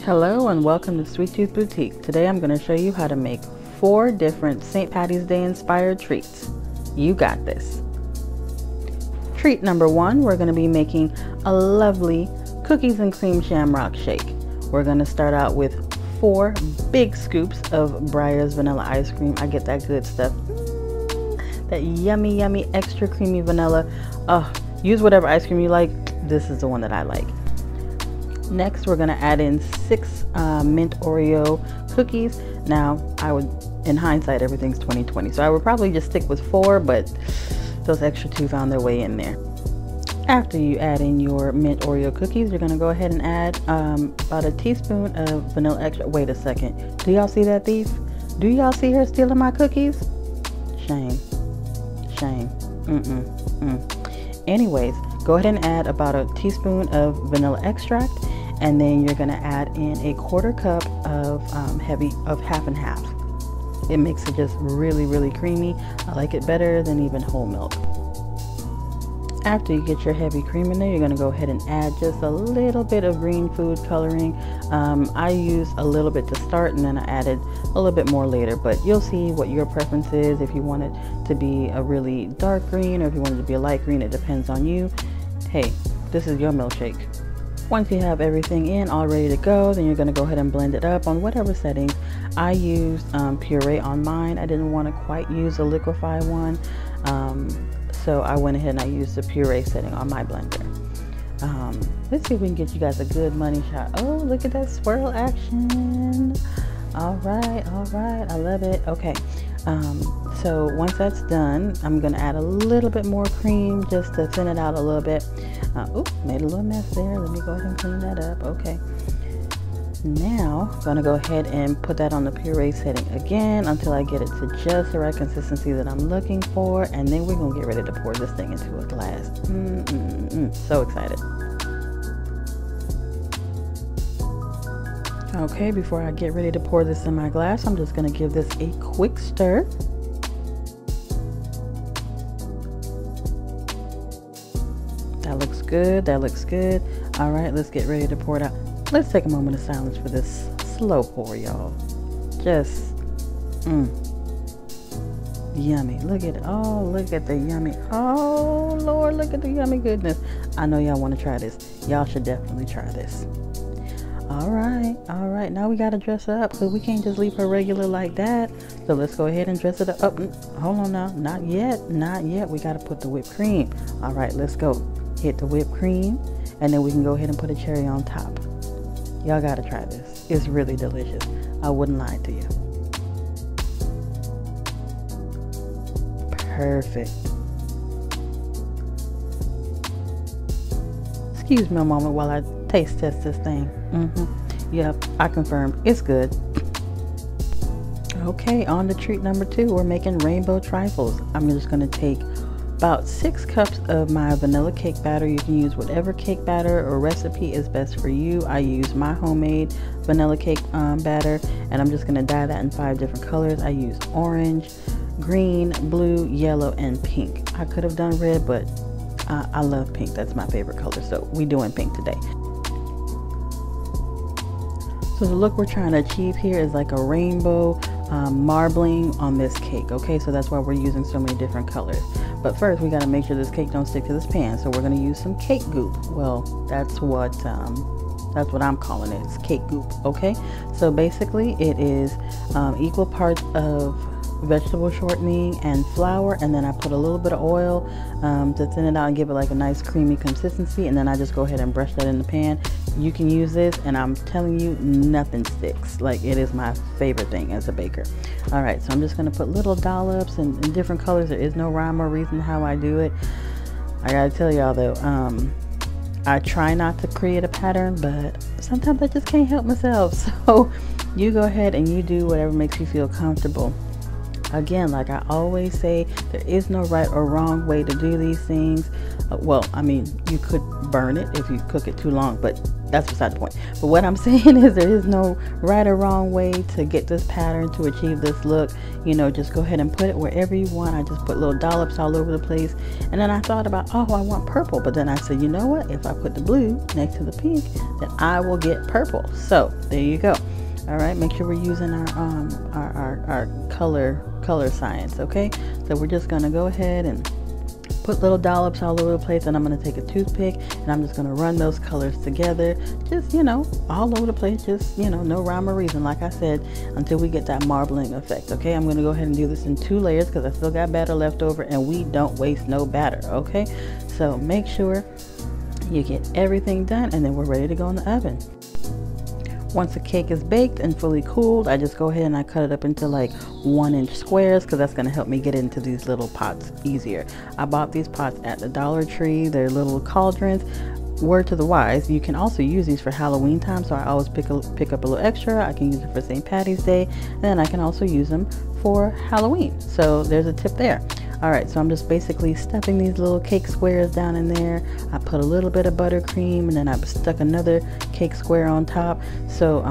Hello and welcome to Sweet Tooth Boutique. Today I'm going to show you how to make 4 different St. Patty's Day inspired treats. You got this. Treat number 1, we're going to be making a lovely cookies and cream shamrock shake. We're going to start out with 4 big scoops of Breyer's vanilla ice cream. I get that good stuff. That yummy, yummy, extra creamy vanilla. Use whatever ice cream you like. This is the one that I like. Next, we're going to add in 6 Mint Oreo cookies. Now, in hindsight, everything's 20/20, so I would probably just stick with 4, but those extra 2 found their way in there. After you add in your Mint Oreo cookies, you're going to go ahead and add about a teaspoon of vanilla extract. Wait a second. Do y'all see that thief? Do y'all see her stealing my cookies? Shame. Shame. Anyways, go ahead and add about a teaspoon of vanilla extract, and then you're going to add in a 1/4 cup of half and half. It makes it just really, really creamy. I like it better than even whole milk. After you get your heavy cream in there, you're going to go ahead and add just a little bit of green food coloring. I used a little bit to start, and then I added a little bit more later, but you'll see what your preference is. If you want it to be a really dark green, or if you want it to be a light green, it depends on you. Hey, this is your milkshake. Once you have everything in all ready to go, then you're going to go ahead and blend it up on whatever settings. I used puree on mine. I didn't want to quite use a liquefy one, so I went ahead and I used the puree setting on my blender. Let's see if we can get you guys a good money shot. Oh, look at that swirl action. All right, I love it. Okay, so once that's done, I'm gonna add a little bit more cream just to thin it out a little bit. Oops, made a little mess there. Let me go ahead and clean that up. Okay, now I'm gonna go ahead and put that on the puree setting again until I get it to just the right consistency that I'm looking for, and then we're gonna get ready to pour this thing into a glass. So excited. Okay, before I get ready to pour this in my glass, I'm just going to give this a quick stir. That looks good, that looks good. All right, let's get ready to pour it out. Let's take a moment of silence for this slow pour, y'all. Just, yummy. Look at it. Oh, look at the yummy. Oh, Lord, look at the yummy goodness. I know y'all want to try this. Y'all should definitely try this. All right, now we got to dress her up because we can't just leave her regular like that. So let's go ahead and dress it up. Hold on now, not yet. We got to put the whipped cream. All right, let's go. Hit the whipped cream, and then we can go ahead and put a cherry on top. Y'all got to try this. It's really delicious. I wouldn't lie to you. Perfect. Excuse me a moment while I taste test this thing. Yep, I confirm it's good. Okay, on to treat number 2. We're making rainbow trifles. I'm just going to take about 6 cups of my vanilla cake batter. You can use whatever cake batter or recipe is best for you. I use my homemade vanilla cake batter, and I'm just going to dye that in 5 different colors. I used orange, green, blue, yellow, and pink. I could have done red, but I love pink. That's my favorite color, so we're doing pink today. So the look we're trying to achieve here is like a rainbow marbling on this cake. Okay, so that's why we're using so many different colors. But first, we got to make sure this cake don't stick to this pan. So we're going to use some cake goop. Well, that's what I'm calling it. It's cake goop. Okay, so basically it is equal parts of vegetable shortening and flour, and then I put a little bit of oil to thin it out and give it like a nice creamy consistency, and then I just go ahead and brush that in the pan. You can use this, and I'm telling you, nothing sticks. Like, it is my favorite thing as a baker. All right, so I'm just going to put little dollops in different colors. There is no rhyme or reason how I do it. I gotta tell y'all though, I try not to create a pattern, but sometimes I just can't help myself. So you go ahead and you do whatever makes you feel comfortable. Again, like I always say, there is no right or wrong way to do these things. Well, I mean, you could burn it if you cook it too long, but that's beside the point. But what I'm saying is there is no right or wrong way to get this pattern, to achieve this look. You know, just go ahead and put it wherever you want. I just put little dollops all over the place. And then I thought about, oh, I want purple. But then I said, you know what? If I put the blue next to the pink, then I will get purple. So there you go. All right, make sure we're using our color science. Okay, so we're just gonna go ahead and put little dollops all over the place, and I'm going to take a toothpick and I'm just going to run those colors together, just, you know, all over the place, just, you know, no rhyme or reason, like I said, until we get that marbling effect. Okay, I'm going to go ahead and do this in 2 layers because I still got batter left over, and we don't waste no batter. Okay, so make sure you get everything done, and then we're ready to go in the oven. Once the cake is baked and fully cooled, I just go ahead and I cut it up into like 1-inch squares, because that's going to help me get into these little pots easier. I bought these pots at the Dollar Tree. They're little cauldrons. Word to the wise, you can also use these for Halloween time, so I always pick up a little extra. I can use it for St. Patty's Day, and then I can also use them for Halloween. So there's a tip there. Alright, so I'm just basically stuffing these little cake squares down in there. I put a little bit of buttercream, and then I stuck another cake square on top. So,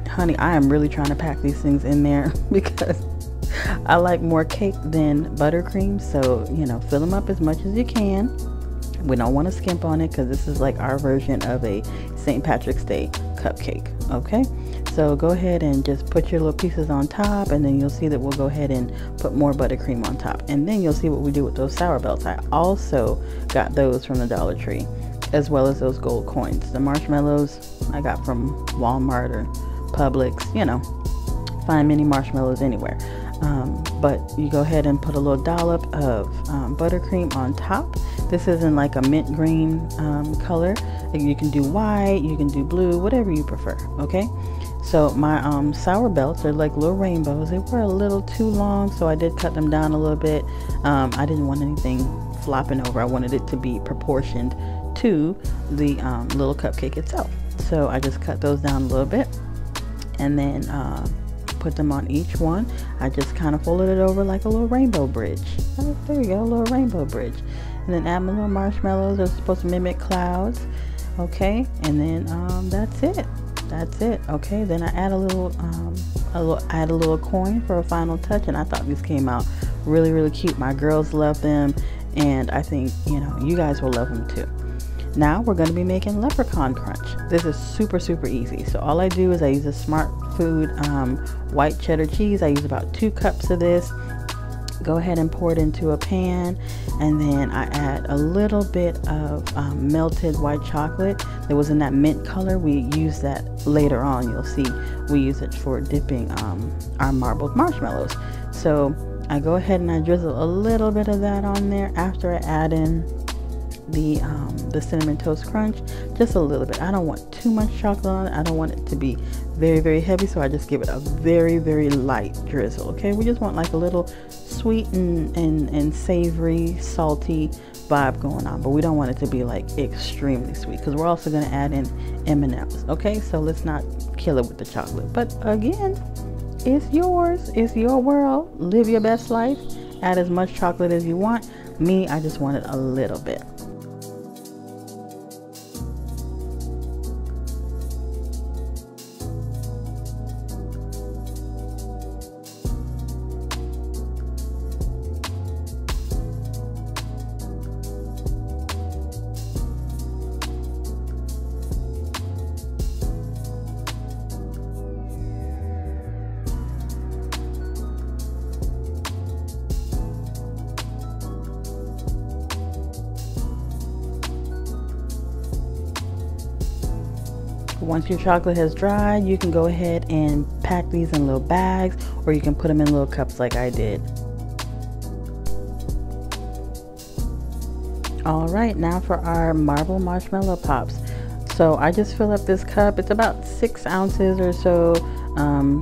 honey, I am really trying to pack these things in there because I like more cake than buttercream. So, you know, fill them up as much as you can. We don't want to skimp on it because this is like our version of a St. Patrick's Day cupcake. Okay, so go ahead and just put your little pieces on top, and then you'll see that we'll go ahead and put more buttercream on top, and then you'll see what we do with those sour belts. I also got those from the Dollar Tree, as well as those gold coins. The marshmallows I got from Walmart or Publix, you know, find mini marshmallows anywhere. But you go ahead and put a little dollop of buttercream on top. This is in like a mint green color. You can do white, you can do blue, whatever you prefer. Okay, so my sour belts are like little rainbows. They were a little too long, so I did cut them down a little bit. I didn't want anything flopping over. I wanted it to be proportioned to the little cupcake itself. So I just cut those down a little bit, and then put them on each one. I just kind of folded it over like a little rainbow bridge. Oh, there you go, a little rainbow bridge. And then add my little marshmallows. They're supposed to mimic clouds. Okay, and then that's it. That's it. Okay, then I add a little coin for a final touch, and I thought these came out really, really cute. My girls love them, and I think, you know, you guys will love them too. Now we're going to be making Leprechaun Crunch. This is super, super easy. So all I do is I use a Smart Food white cheddar cheese. I use about 2 cups of this. Go ahead and pour it into a pan, and then I add a little bit of melted white chocolate that was in that mint color. We use that later on. You'll see we use it for dipping our marbled marshmallows. So I go ahead and I drizzle a little bit of that on there after I add in the cinnamon toast crunch, just a little bit. I don't want too much chocolate on it. I don't want it to be very, very heavy, so I just give it a very, very light drizzle. Okay, we just want like a little sweet and savory, salty vibe going on, but we don't want it to be like extremely sweet, because we're also going to add in M&Ms. Okay, so let's not kill it with the chocolate. But again, it's yours, it's your world. Live your best life. Add as much chocolate as you want. Me, I just wanted a little bit. Once your chocolate has dried, you can go ahead and pack these in little bags, or you can put them in little cups like I did. All right, now for our marble marshmallow pops. So I just fill up this cup. It's about 6 ounces or so,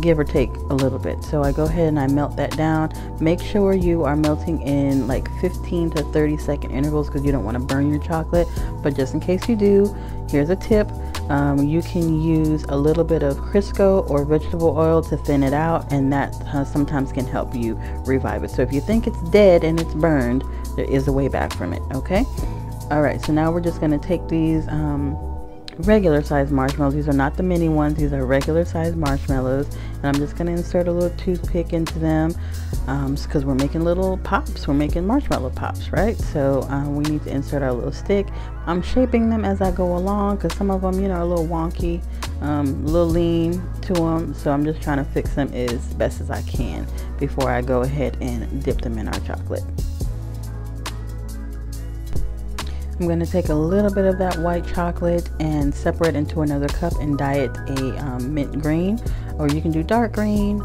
give or take a little bit. So I go ahead and I melt that down. Make sure you are melting in like 15 to 30 second intervals, because you don't want to burn your chocolate. But just in case you do, here's a tip. You can use a little bit of Crisco or vegetable oil to thin it out, and that sometimes can help you revive it. So if you think it's dead and it's burned, there is a way back from it. Okay. All right, so now we're just going to take these regular size marshmallows. These are not the mini ones, these are regular size marshmallows, and I'm just going to insert a little toothpick into them because we're making little pops. We're making marshmallow pops, right? So we need to insert our little stick. I'm shaping them as I go along because some of them, you know, are a little wonky, a little lean to them, so I'm just trying to fix them as best as I can before I go ahead and dip them in our chocolate. I'm going to take a little bit of that white chocolate and separate into another cup and dye it a mint green, or you can do dark green.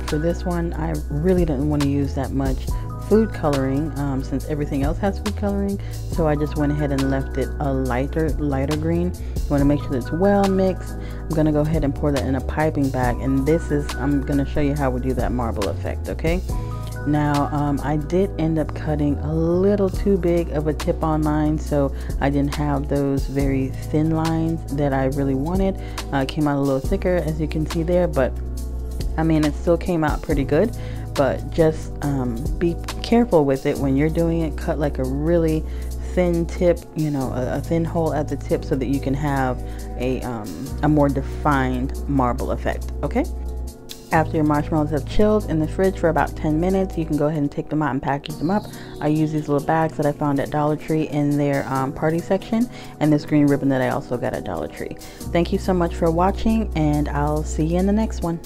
For this one, I really didn't want to use that much food coloring since everything else has food coloring, so I just went ahead and left it a lighter green. You want to make sure that it's well mixed. I'm going to go ahead and pour that in a piping bag, and I'm going to show you how we do that marble effect. Okay. Now I did end up cutting a little too big of a tip-on line, so I didn't have those very thin lines that I really wanted. It came out a little thicker, as you can see there, but I mean, it still came out pretty good. But just be careful with it when you're doing it. Cut like a really thin tip, you know, a thin hole at the tip, so that you can have a more defined marble effect. Okay. After your marshmallows have chilled in the fridge for about 10 minutes, you can go ahead and take them out and package them up. I use these little bags that I found at Dollar Tree in their party section, and this green ribbon that I also got at Dollar Tree. Thank you so much for watching, and I'll see you in the next one.